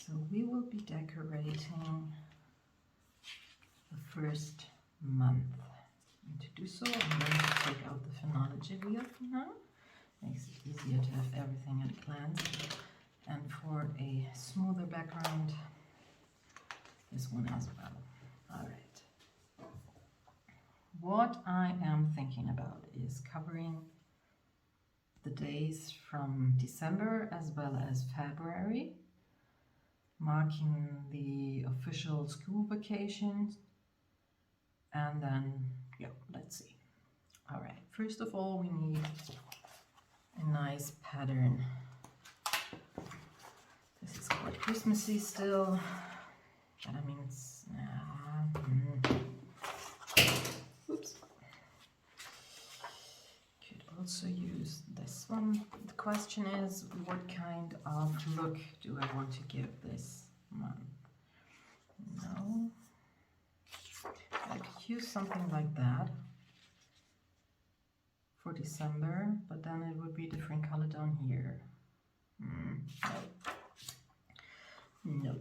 So we will be decorating the first month. And to do so, I'm going to take out the phenology wheel for now. Makes it easier to have everything at a glance. And for a smoother background, this one as well. All right. What I am thinking about is covering the days from December as well as February, marking the official school vacations, and then, yeah, let's see. All right, first of all, we need a nice pattern. This is quite Christmassy still, but I mean, it's, oops. Could also use this one. The question is, what kind of look do I want to give this month? No. I could use something like that for December, but then it would be a different color down here. No. No.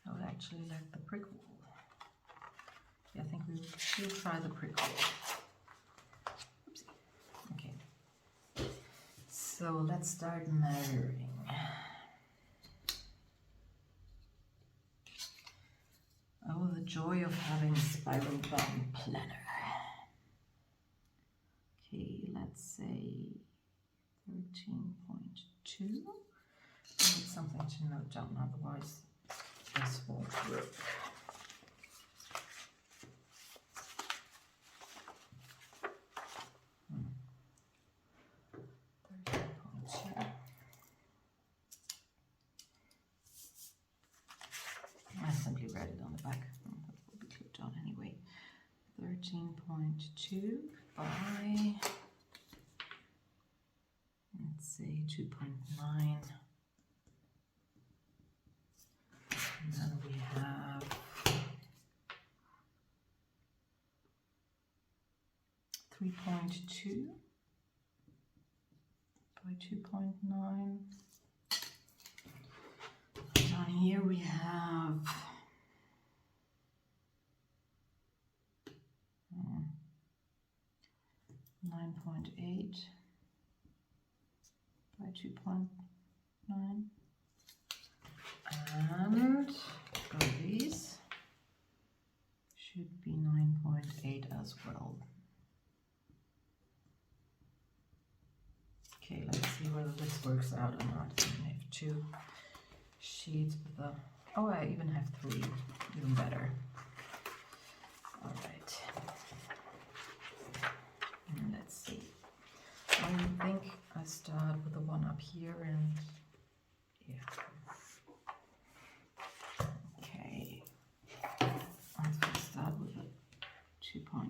I would actually like the brick wall. Yeah, I think we should try the brick wall. Oopsie. Okay. So let's start measuring. Oh, the joy of having a spiral bound planner. Okay, let's say 13.2. I need something to note down, otherwise this won't work. I simply read it on the back. That will be clipped on anyway. 13.2 by, let's say 2.9. And then we have 3.2 by 2.9. Down here we have 9.8 by 2.9. And these should be 9.8 as well. Okay, let's see whether this works out or not. I have 2 sheets with a, oh, I even have 3, even better. All right. And let's see. I think I start with the one up here and, yeah. Okay. Let's start with a 2.9.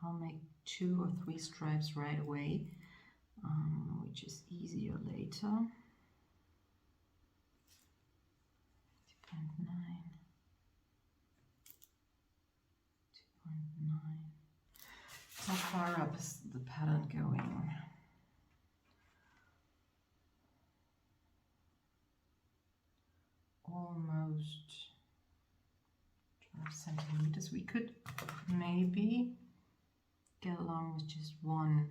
I'll make 2 or 3 stripes right away, which is easier later. 2.9. How far up is the pattern going? Almost 12 centimeters. We could maybe get along with just 1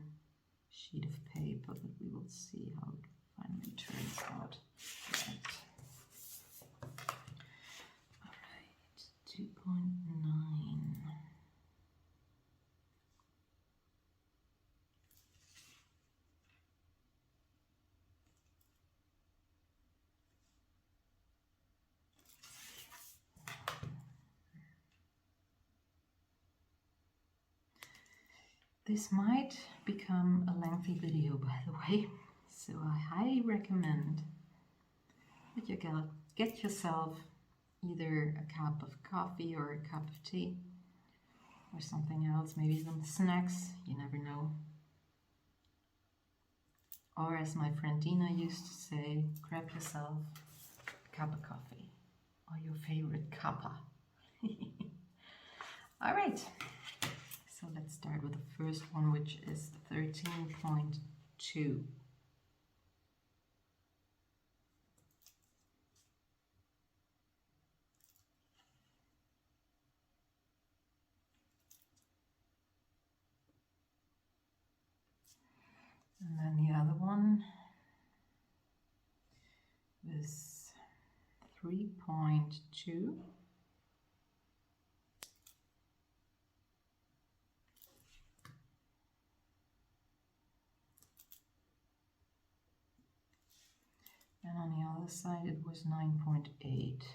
sheet of paper, but we will see how it finally turns out. Right. All right, 2.9. This might become a lengthy video, by the way, so I highly recommend that you get yourself either a cup of coffee or a cup of tea or something else, maybe even snacks, you never know. Or as my friend Dina used to say, grab yourself a cup of coffee or your favorite cuppa All right, so let's start with the first one, which is 13.2. And then the other one is 3.2. And on the other side it was 9.8. Do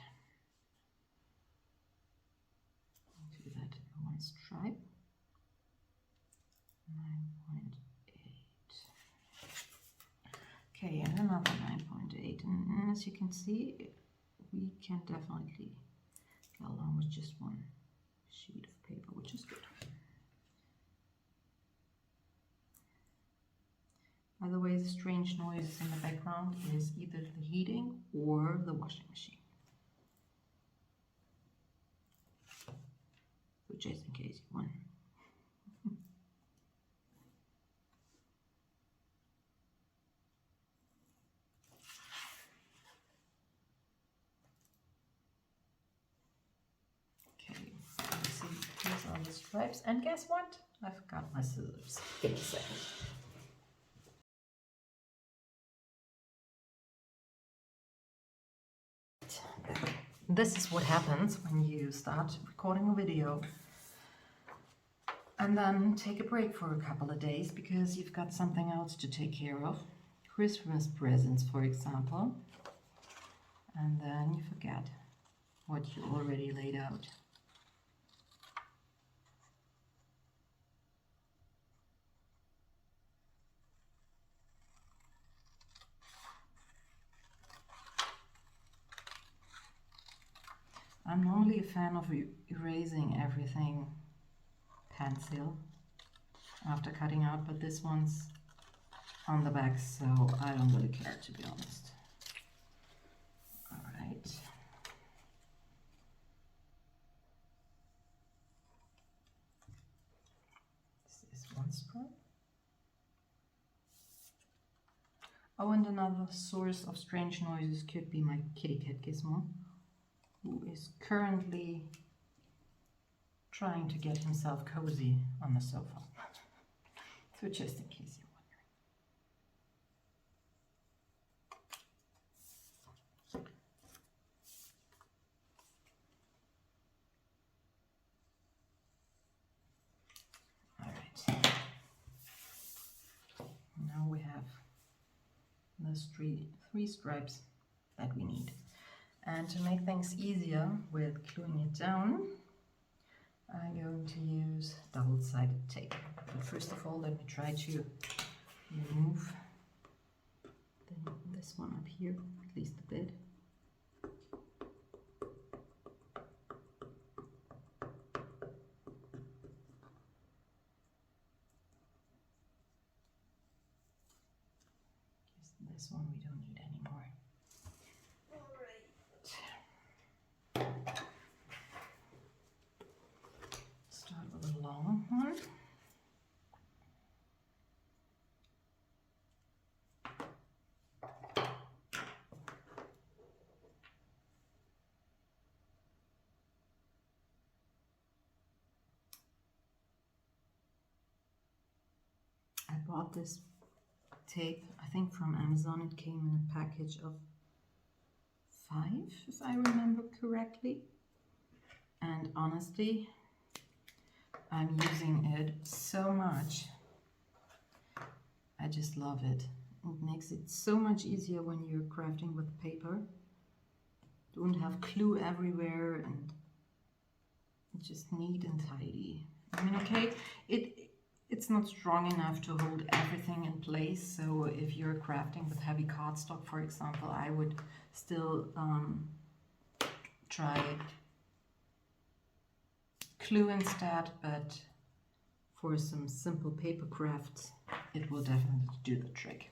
that in one stripe. 9.8. Okay, and another 9.8. And as you can see, we can definitely get along with just one sheet of paper, which is good. By the way, the strange noises in the background is either the heating or the washing machine. So just in case you want. Okay, let's see, these are the stripes. And guess what? I forgot my scissors. Give me a second. This is what happens when you start recording a video and then take a break for a couple of days because you've got something else to take care of. Christmas presents, for example. And then you forget what you already laid out. I'm normally a fan of erasing everything pencil after cutting out, but this one's on the back, so I don't really care, to be honest. All right. This is one stripe. Oh, and another source of strange noises could be my kitty cat Gizmo, who is currently trying to get himself cozy on the sofa. So just in case you're wondering. All right. Now we have those three stripes that we need. And to make things easier with gluing it down, I'm going to use double-sided tape. But first of all, let me try to remove this one up here, at least a bit. This one we don't need anymore. Start with a long one. I bought this tape, I think from Amazon. It came in a package of 5, if I remember correctly. And honestly, I'm using it so much. I just love it. It makes it so much easier when you're crafting with paper. Don't have glue everywhere, and it's just neat and tidy. I mean, okay, it's not strong enough to hold everything in place, so if you're crafting with heavy cardstock, for example, I would still try glue instead, but for some simple paper crafts, it will definitely do the trick.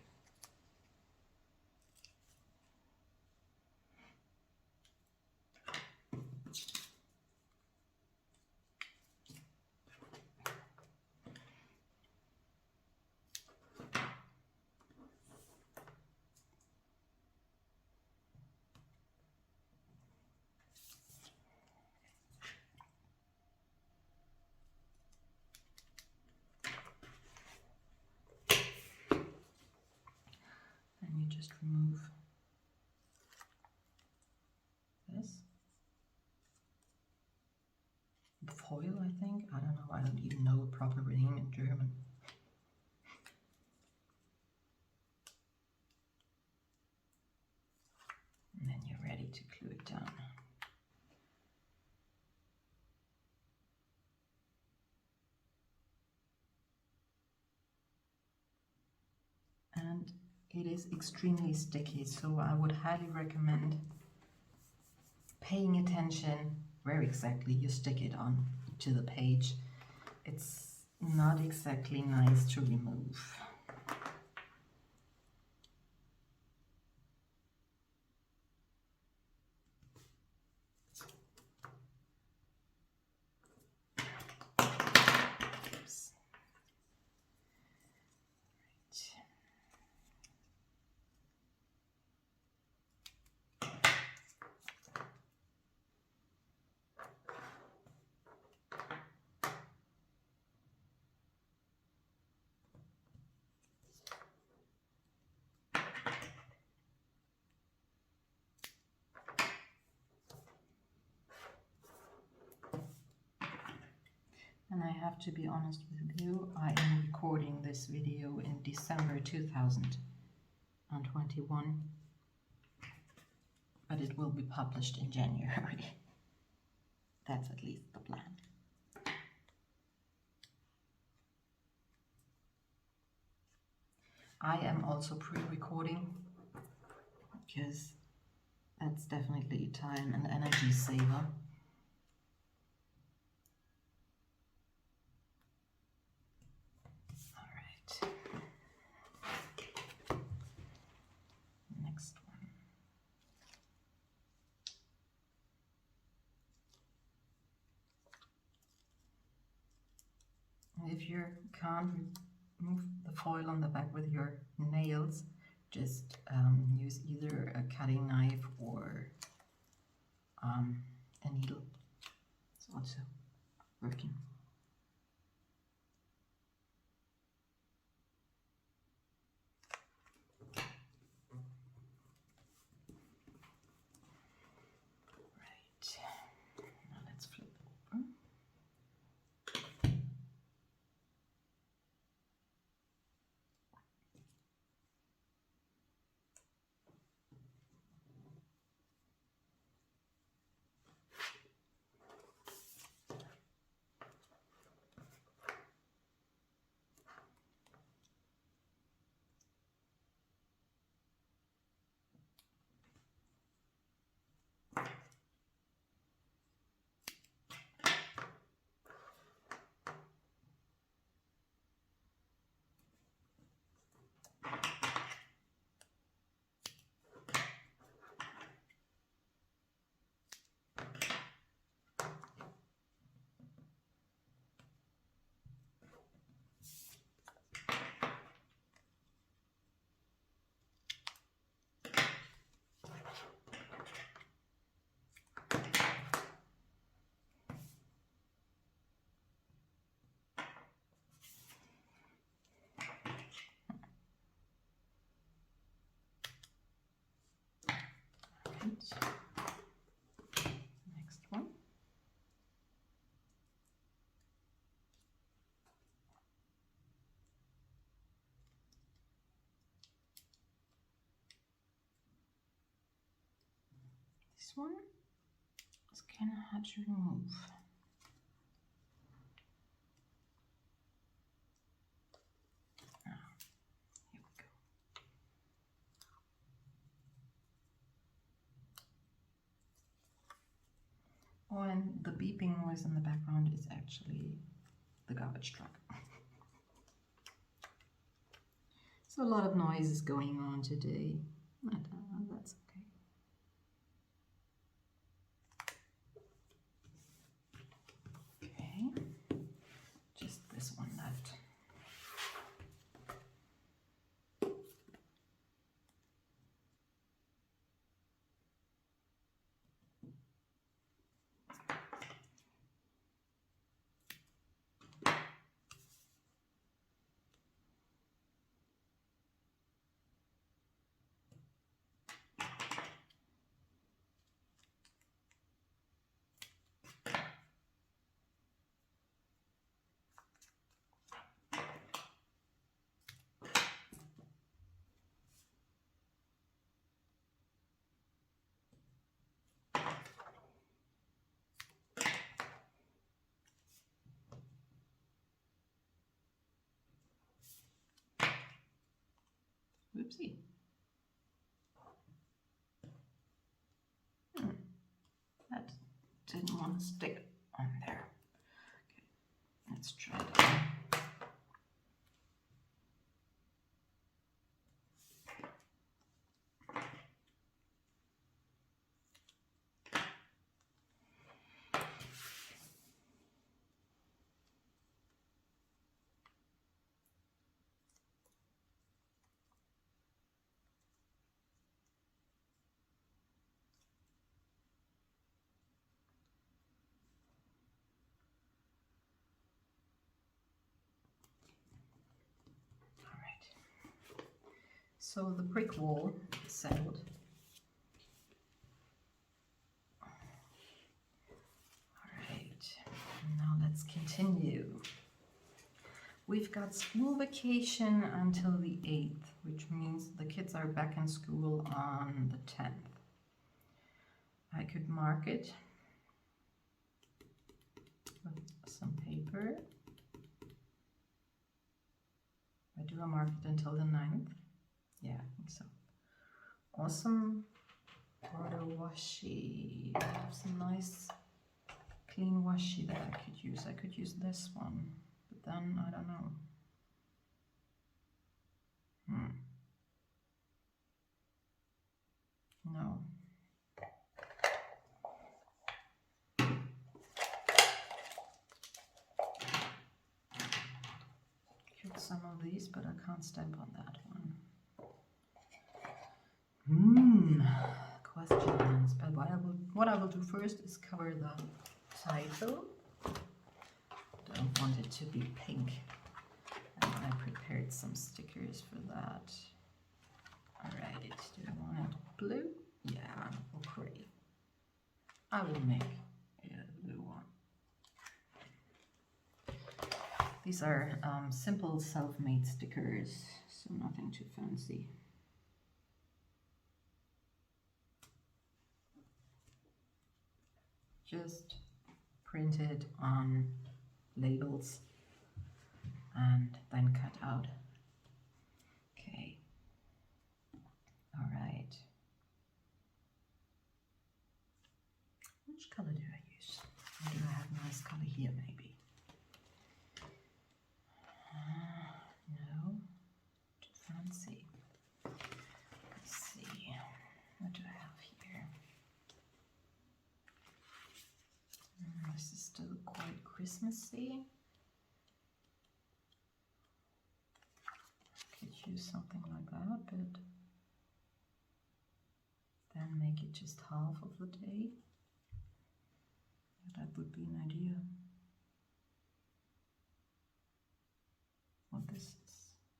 just remove this. Foil, I think. I don't know. I don't even know a proper name in German. And then you're ready to glue it down. And it is extremely sticky, so I would highly recommend paying attention where exactly you stick it on to the page. It's not exactly nice to remove. Oops. And I have to be honest with you, I am recording this video in December 2021, but it will be published in January. That's at least the plan. I am also pre-recording because that's definitely a time and energy saver. Next one. If you can't remove the foil on the back with your nails, just use either a cutting knife or a needle. It's also working. Now let's flip it over. Next one. This one is kind of hard to remove. Here we go. Oh, and the beeping noise in the background is actually the garbage truck. So a lot of noise is going on today. That's okay. Okay, just this one left. Oopsie. That didn't want to stick on there. Okay, let's try that. So the brick wall is settled. Alright, now let's continue. We've got school vacation until the 8th, which means the kids are back in school on the 10th. I could mark it with some paper. I do a mark it until the 9th. Yeah, I think so. Awesome border washi. I have some nice clean washi that I could use. I could use this one, but then I don't know. No. Get some of these, but I can't stamp on that one. Questions. But what I will do first is cover the title. Don't want it to be pink. And I prepared some stickers for that. Alright, do I want it blue? Yeah, or gray. I will make a blue one. These are simple self-made stickers, so nothing too fancy. Just printed on labels and then cut out. Okay. All right. Which color do I use? Or do I have a nice color here maybe? No, too fancy. Let's see. What do I have here? This is still quite Christmassy. Could use something like that, but then make it just half of the day. That would be an idea. What this is?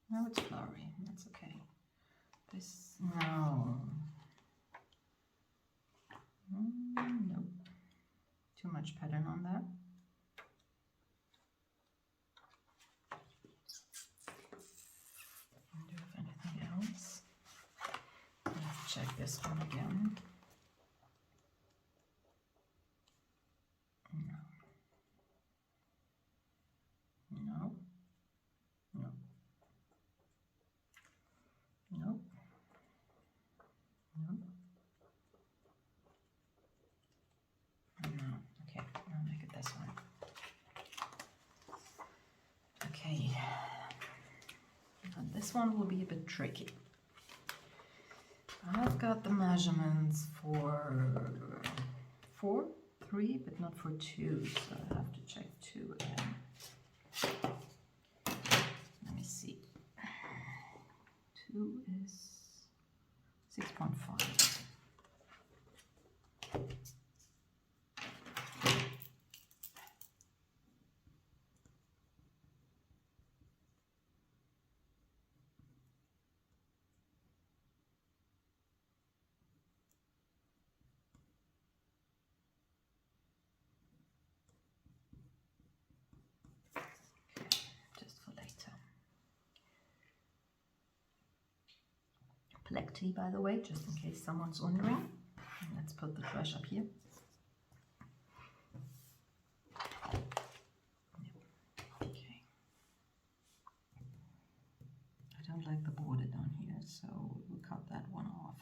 No, it's flowery. That's okay. This, no. Nope. Too much pattern on that. Do you have anything else? Let's check this one again. No. No. No. No. No. No. Okay, I'll make it this one. Okay. And this one will be a bit tricky. I've got the measurements for 4, 3, but not for 2, so I have to check 2 again. Let me see. 2 is 6.5. Black tea, by the way, just in case someone's wondering. And let's put the trash up here. Okay. I don't like the border down here, so we'll cut that one off.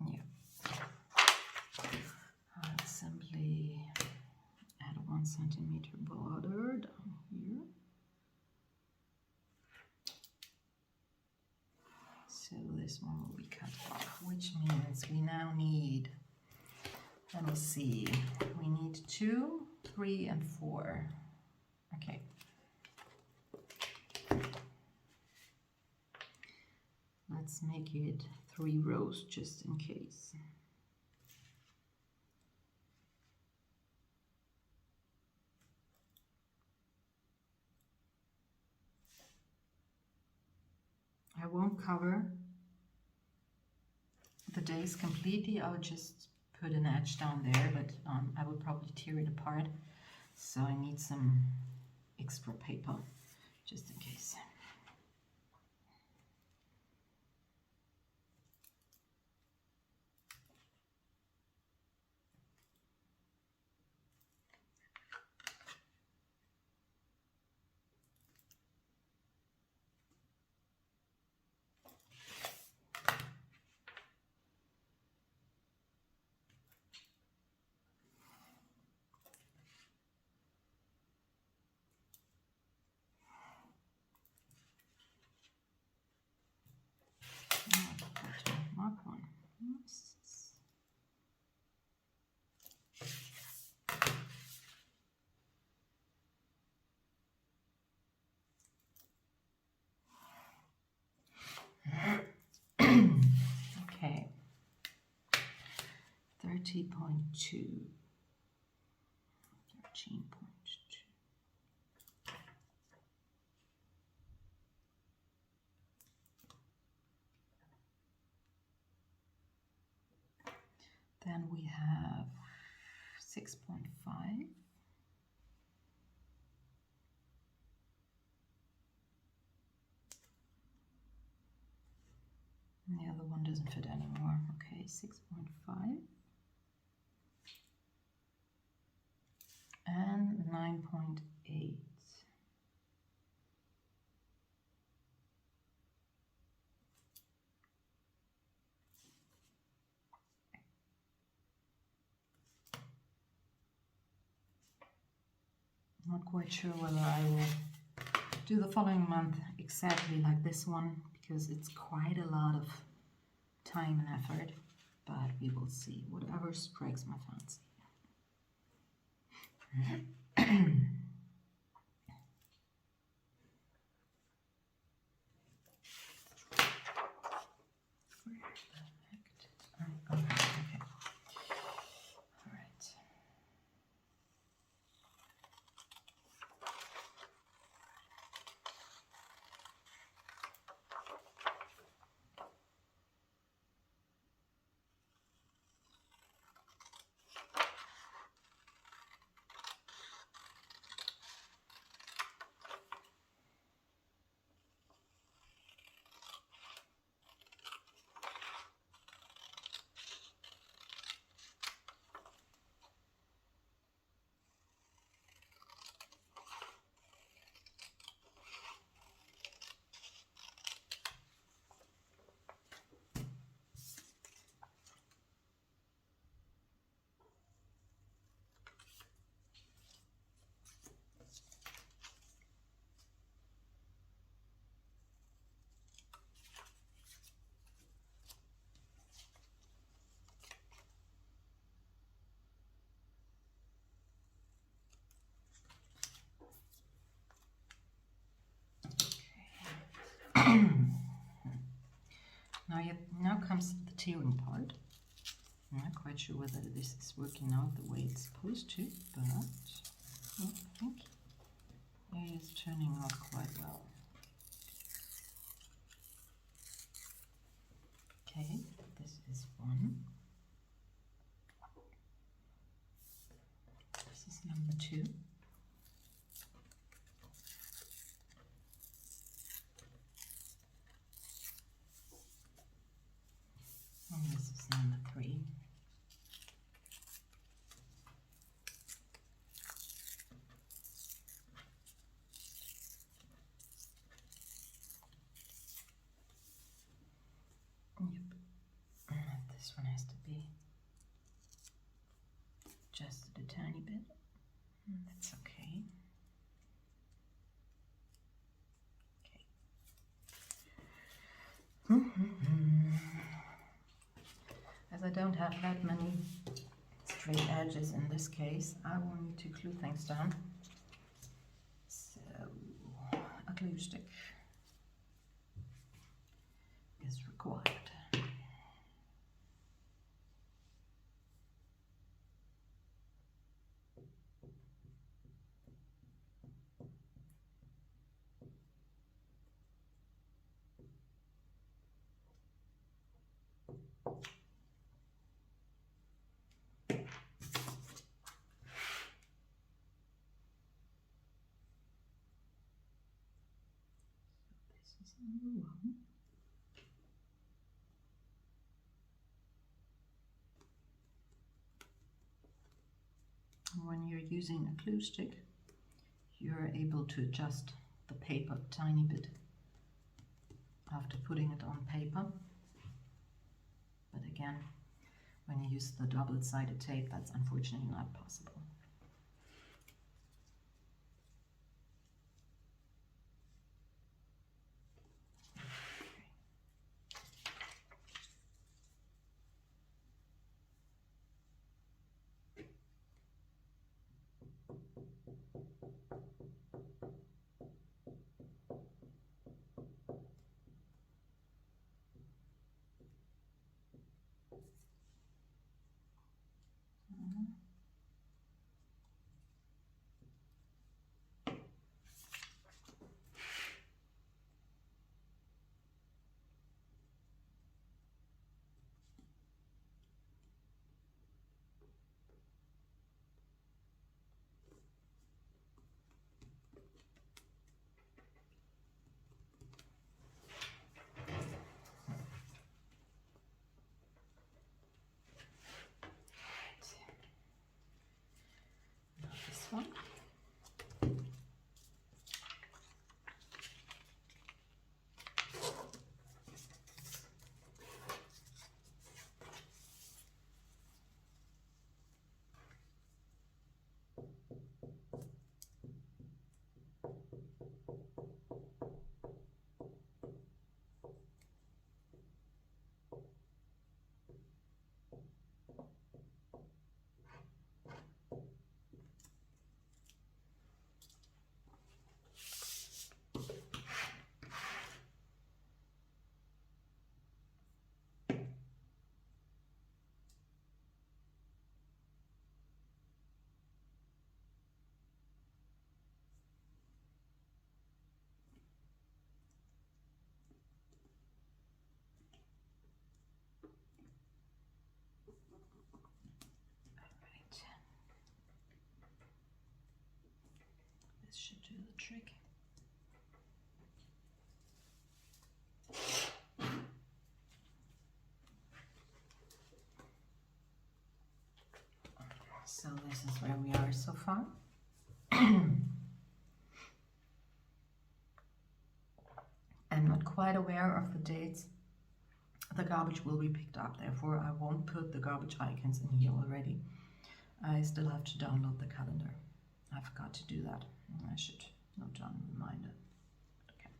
Yeah. I'll simply add 1 centimeter border down here. So this one will be cut off, which means we now need, let me see, we need 2, 3, and 4. Okay. Let's make it 3 rows just in case. I won't cover the days completely. I'll just put an edge down there, but I will probably tear it apart. So I need some extra paper just in case. Mark one. Yes. Okay. 30.2. 13.2. Then we have 6.5. And the other one doesn't fit anymore. Okay, 6.5. And 9.8. Not quite sure whether I will do the following month exactly like this one, because it's quite a lot of time and effort, but we will see. Whatever strikes my fancy. Okay. All right. Now comes the tearing part. I'm not quite sure whether this is working out the way it's supposed to, but I think it is turning out quite well. Okay, this is one. This is number 2. And this is number 3. this one has to be adjusted a tiny bit. That's okay. As I don't have that many straight edges in this case, I will need to glue things down. So a glue stick is required. One. When you're using a glue stick, you're able to adjust the paper a tiny bit after putting it on paper. But again, when you use the double-sided tape, that's unfortunately not possible. One. This should do the trick. So this is where we are so far. I'm not quite aware of the dates the garbage will be picked up, therefore I won't put the garbage icons in here already. I still have to download the calendar. I forgot to do that. I should note down a reminder. Okay.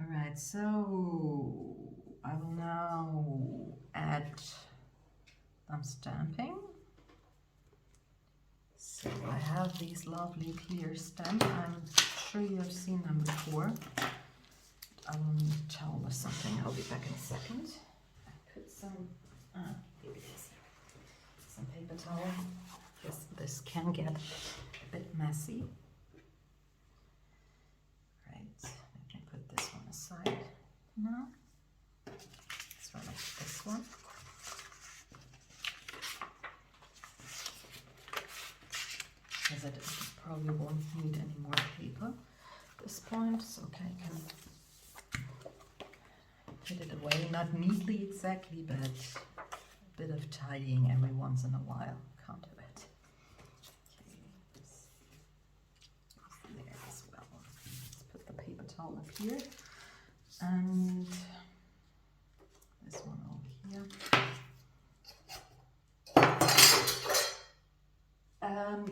Alright, so I will now add some stamping. So I have these lovely clear stamps. I'm sure you have seen them before. I will need a towel or something. I'll be back in a second. I put some, here it is, some paper towel. Yes, this can get a bit messy. Right, let me put this one aside now. Let's run up this one. Because I probably won't need any more paper at this point. So okay, I can put it away, not neatly exactly, but a bit of tidying every once in a while. Can't do it. Okay, this there as well. Let's put the paper towel up here, and this one over here.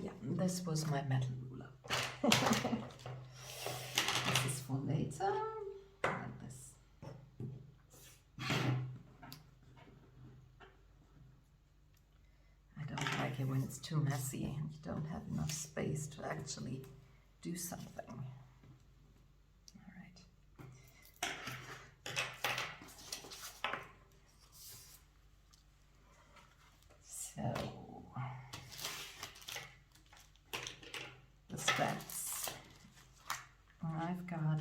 yeah, this was my metal ruler. This is for later. And this. I don't like it when it's too messy and you don't have enough space to actually do something. All right. So the steps. I've got,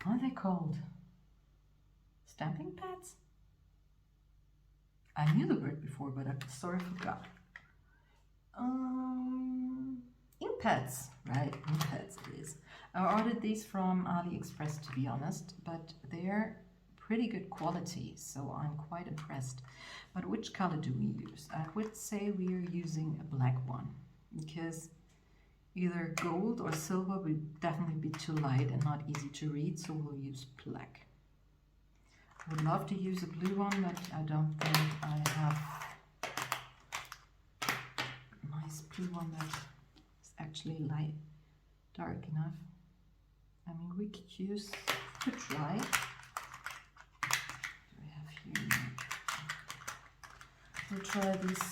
what are they called? Stamping pads? I knew the word before, but I sort of forgot. Ink pads, right? Ink pads it is. I ordered these from AliExpress, to be honest, but they're pretty good quality, so I'm quite impressed. But which color do we use? I would say we are using a black one, because either gold or silver would definitely be too light and not easy to read, so we'll use black. I would love to use a blue one, but I don't think I have a nice blue one that is actually light, dark enough. I mean, we could try. Do we have here? We'll try these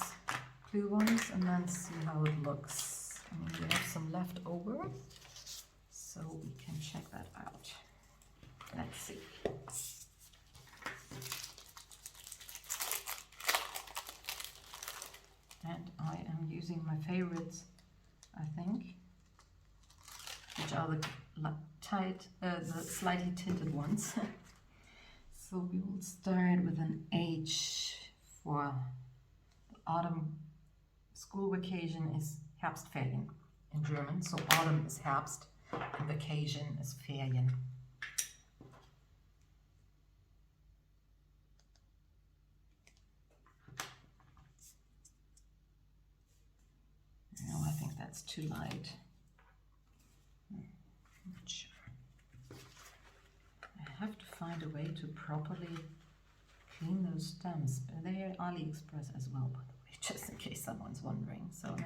blue ones and then see how it looks. I mean, we have some left over, so we can check that out. Let's see. And I am using my favorites, I think, which are the slightly tinted ones. So we will start with an H for the autumn. School vacation is Herbstferien in German, so autumn is Herbst and vacation is Ferien. No, I think that's too light. Not sure. I have to find a way to properly clean those stems. They're AliExpress as well, by the way, just in case someone's wondering. So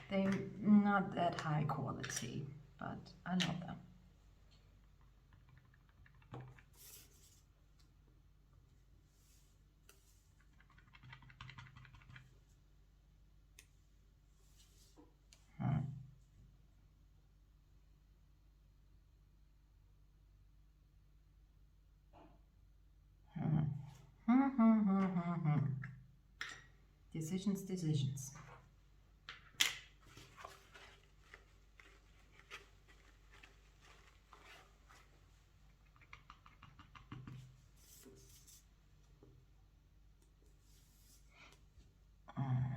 they're not that high quality, but I love them. Decisions.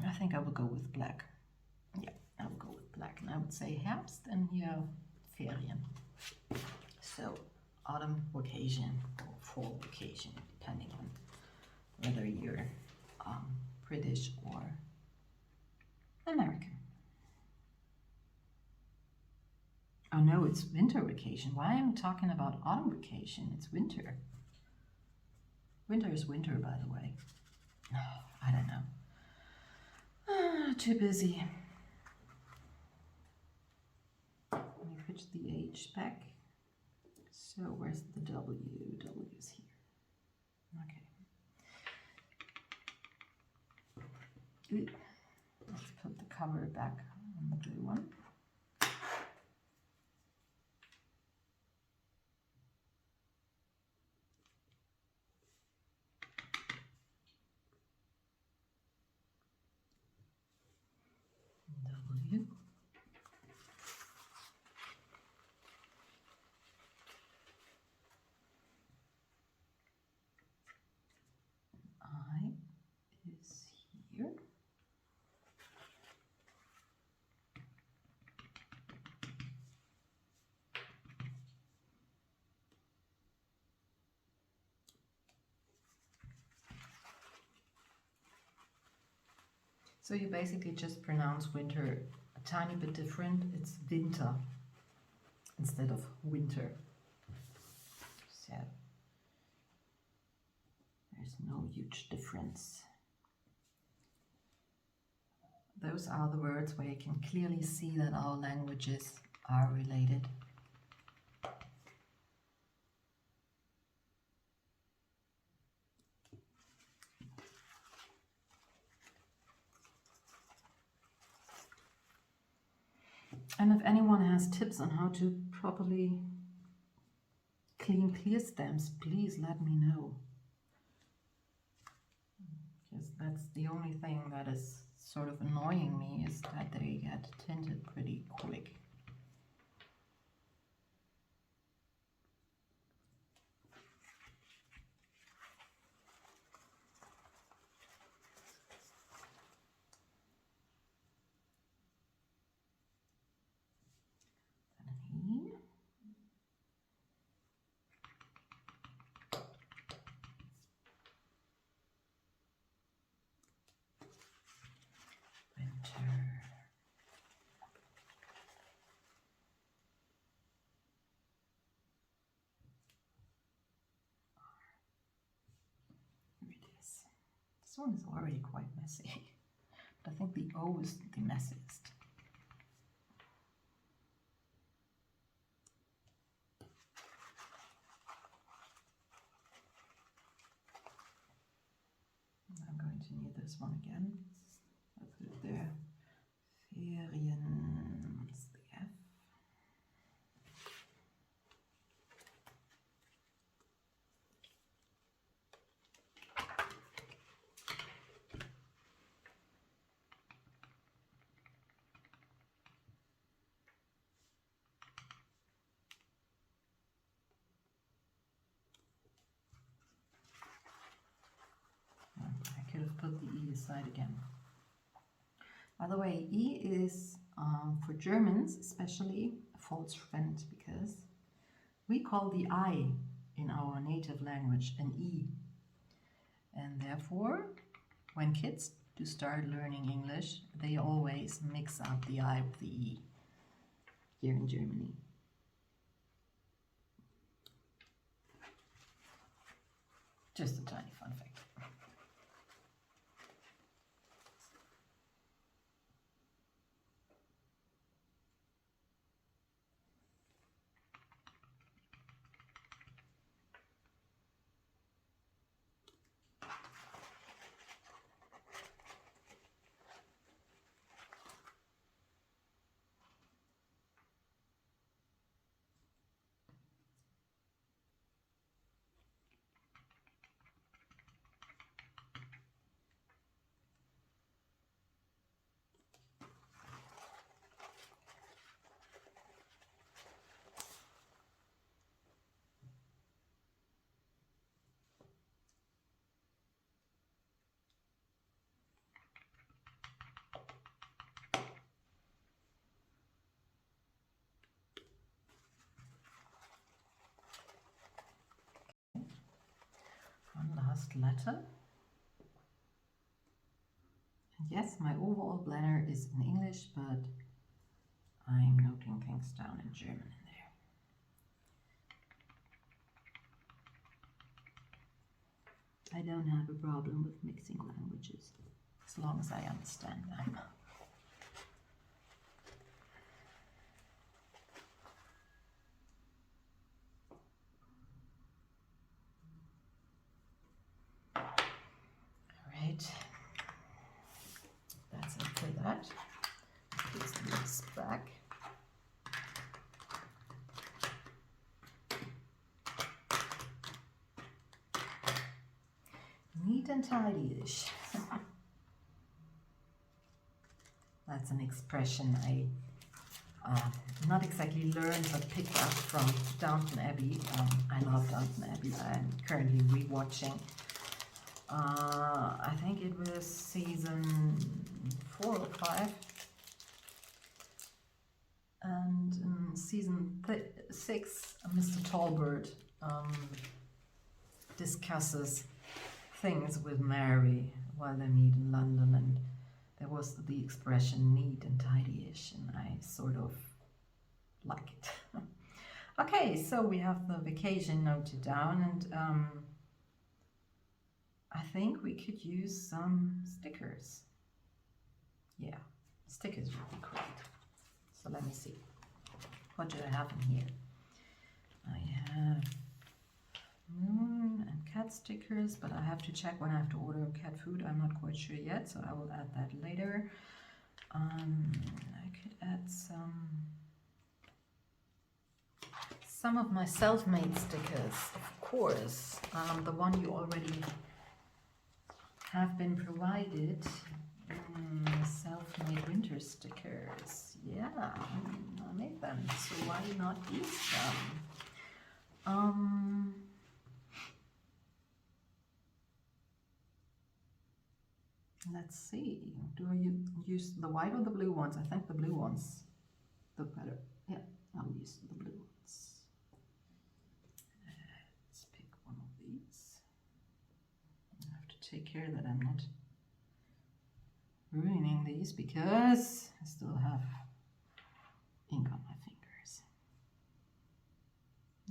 I think I will go with black. Yeah, I will go with black. And I would say Herbst and here Ferien. So autumn vacation or fall vacation, depending on whether you're British or American. Oh no, it's winter vacation. Why am I talking about autumn vacation? It's winter. Winter is winter, by the way. Oh, I don't know. Too busy. Let me pitch the H back. So where's the W? W is here. Okay. Let's put the cover back on the blue one. W. I is here. So you basically just pronounce winter a tiny bit different. It's winter instead of winter. So there's no huge difference. those are the words where you can clearly see that our languages are related. And if anyone has tips on how to properly clean clear stamps, please let me know. Because that's the only thing that is sort of annoying me, is that they get tinted pretty quick. This one is already quite messy, but I think the O is the messiest. I'm going to need this one again. I'll put it there. Ferien is the F. I could have put the E aside again. By the way, E is for Germans especially a false friend, because we call the I in our native language an E. And therefore, when kids do start learning English, they always mix up the I with the E here in Germany. Just a tiny fun fact. Last letter. And yes, my overall planner is in English, but I'm noting things down in German in there. I don't have a problem with mixing languages, as long as I understand them. That's it for that. Put this back. Neat and tidy-ish. That's an expression I not exactly learned, but picked up from Downton Abbey. I love Downton Abbey. I'm currently rewatching. I think it was season 4 or 5, and in season 6, Mr. Talbot discusses things with Mary while they meet in London, and there was the expression neat and tidy-ish, and I sort of like it. Okay, so we have the vacation noted down, and I think we could use some stickers. Yeah, stickers would be great. So let me see. What do I have in here? I have moon and cat stickers, but I have to check when I have to order cat food. I'm not quite sure yet, so I will add that later. I could add some of my self-made stickers, of course. The one you already have been provided. Self-made winter stickers. Yeah, I made them, so why not use them? Let's see. Do I use the white or the blue ones? I think the blue ones look better. Yeah, I'll use the blue ones. Let's pick one of these. I have to take care that I'm not ruining these because I still have ink on my fingers.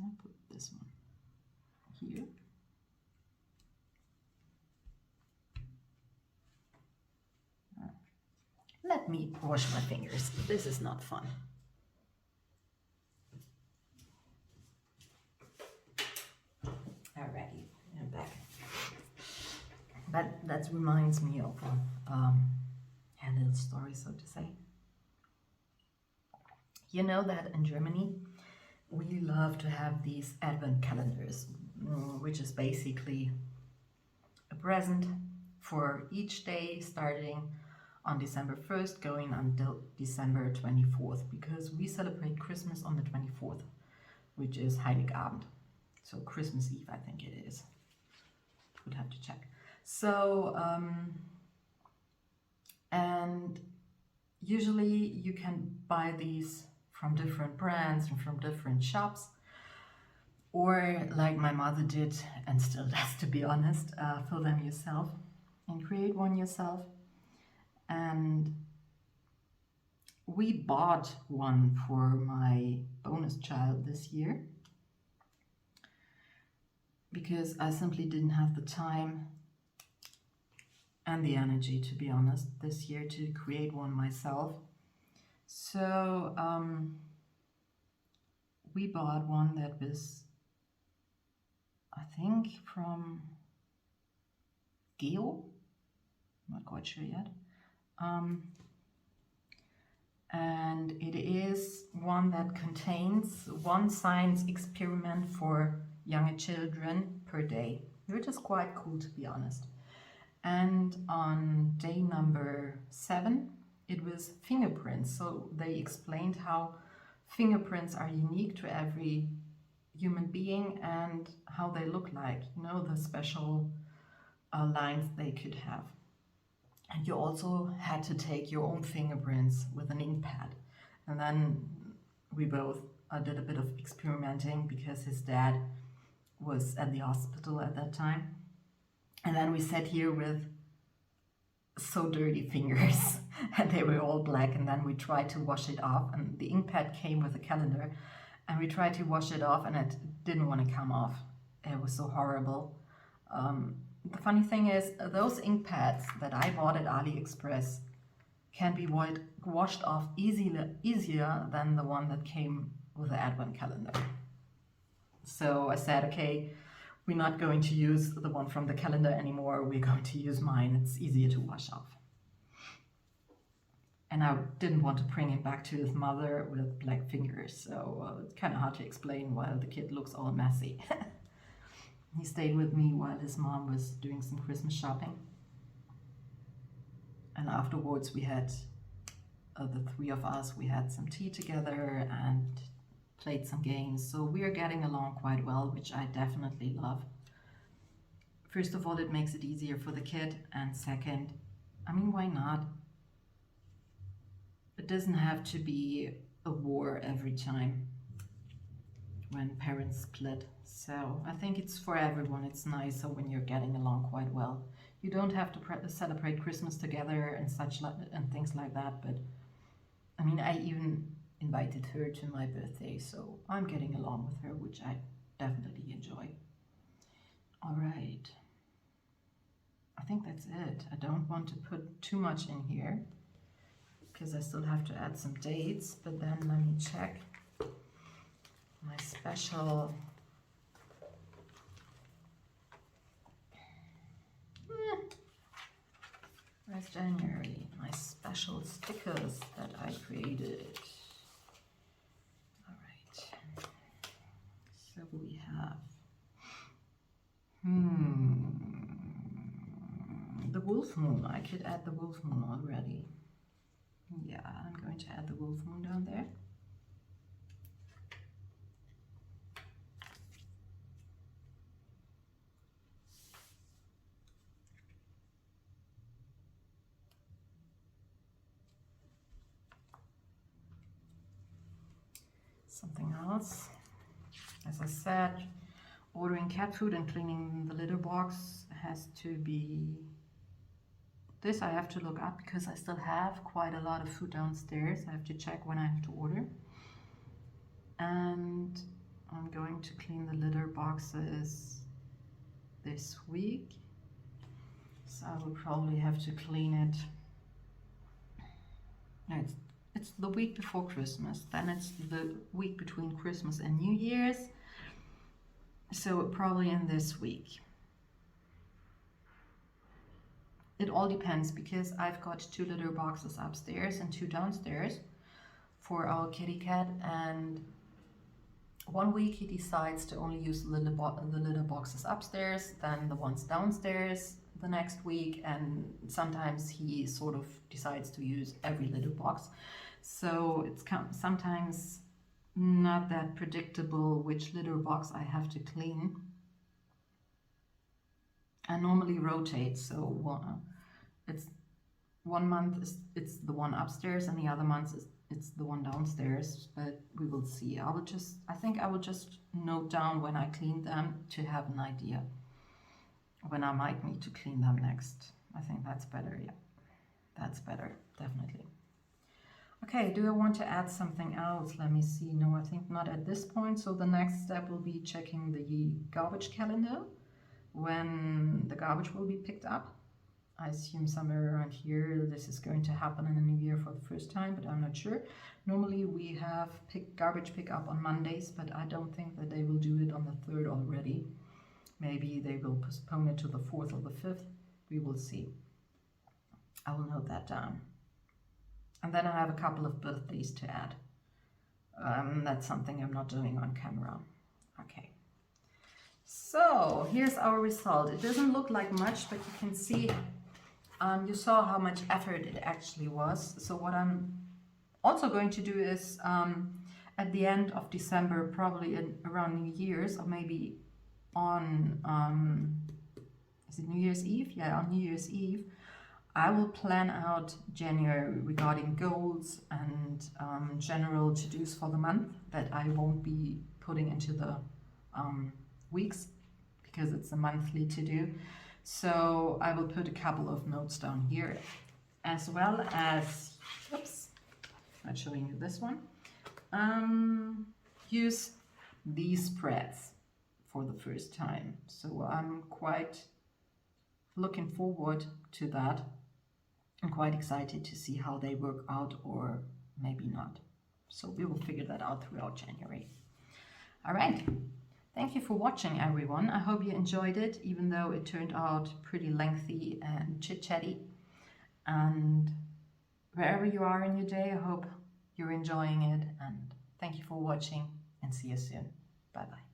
I'll put this one here. Let me wash my fingers. This is not fun. Alrighty, I'm back. But that reminds me of a little story, so to say. You know that in Germany, we love to have these advent calendars, which is basically a present for each day starting on December 1st going until December 24th, because we celebrate Christmas on the 24th, which is Heiligabend. So Christmas Eve, I think it is. Would have to check. So, and usually you can buy these from different brands and from different shops, or like my mother did and still does, to be honest, fill them yourself and create one yourself. And we bought one for my bonus child this year because I simply didn't have the time and the energy, to be honest, this year to create one myself. So we bought one that was, I think, from Geo, not quite sure yet. And it is one that contains one science experiment for younger children per day, which is quite cool, to be honest. And on day number 7, it was fingerprints. So they explained how fingerprints are unique to every human being and how they look like, you know, the special lines they could have. And you also had to take your own fingerprints with an ink pad. And then we both did a bit of experimenting because his dad was at the hospital at that time. And then we sat here with so dirty fingers and they were all black, and then we tried to wash it off, and the ink pad came with a calendar and we tried to wash it off and it didn't want to come off. It was so horrible. The funny thing is, those ink pads that I bought at AliExpress can be washed off easier than the one that came with the advent calendar. So I said, okay, we're not going to use the one from the calendar anymore, we're going to use mine, it's easier to wash off. And I didn't want to bring him back to his mother with black fingers, so it's kind of hard to explain why the kid looks all messy. He stayed with me while his mom was doing some Christmas shopping. And afterwards we had, the 3 of us, we had some tea together and played some games. So we are getting along quite well, which I definitely love. First of all, it makes it easier for the kid. And second, I mean, why not? It doesn't have to be a war every time when parents split. So I think it's for everyone. It's nicer when you're getting along quite well. You don't have to celebrate Christmas together and and things like that. But I mean, I even invited her to my birthday, so I'm getting along with her, which I definitely enjoy. All right. I think that's it. I don't want to put too much in here because I still have to add some dates, but then let me check my special where's January? My special stickers that I created. Alright. So we have the wolf moon. I could add the wolf moon already. Yeah, I'm going to add the wolf moon down there. Something else. As I said, ordering cat food and cleaning the litter box has to be... This I have to look up because I still have quite a lot of food downstairs. I have to check when I have to order. And I'm going to clean the litter boxes this week. So I will probably have to clean it. No, it's the week before Christmas. Then it's the week between Christmas and New Year's. So probably in this week. It all depends because I've got 2 litter boxes upstairs and 2 downstairs for our kitty cat, and one week he decides to only use the litter boxes upstairs, then the ones downstairs the next week, and sometimes he sort of decides to use every litter box. So it's sometimes not that predictable which litter box I have to clean. I normally rotate, so it's 1 month it's the one upstairs and the other month it's the one downstairs, but we will see. I think I will just note down when I clean them to have an idea when I might need to clean them next. I think that's better, yeah. That's better, definitely. Okay, do I want to add something else? Let me see. No, I think not at this point. So the next step will be checking the garbage calendar when the garbage will be picked up. I assume somewhere around here this is going to happen in the new year for the first time, but I'm not sure. Normally we have garbage pickup on Mondays, but I don't think that they will do it on the 3rd already. Maybe they will postpone it to the 4th or the 5th. We will see. I will note that down. And then I have a couple of birthdays to add. That's something I'm not doing on camera. Okay. So here's our result. It doesn't look like much, but you can see, you saw how much effort it actually was. So what I'm also going to do is at the end of December, probably around New Year's, or maybe on, is it New Year's Eve? Yeah, on New Year's Eve, I will plan out January regarding goals and general to-dos for the month that I won't be putting into the weeks because it's a monthly to-do. So I will put a couple of notes down here, as well as, oops, not showing you this one, use these spreads for the first time. So I'm quite looking forward to that. I'm quite excited to see how they work out, or maybe not. So we will figure that out throughout January. All right. Thank you for watching, everyone. I hope you enjoyed it, even though it turned out pretty lengthy and chit-chatty. And wherever you are in your day, I hope you're enjoying it. And thank you for watching, and see you soon. Bye-bye.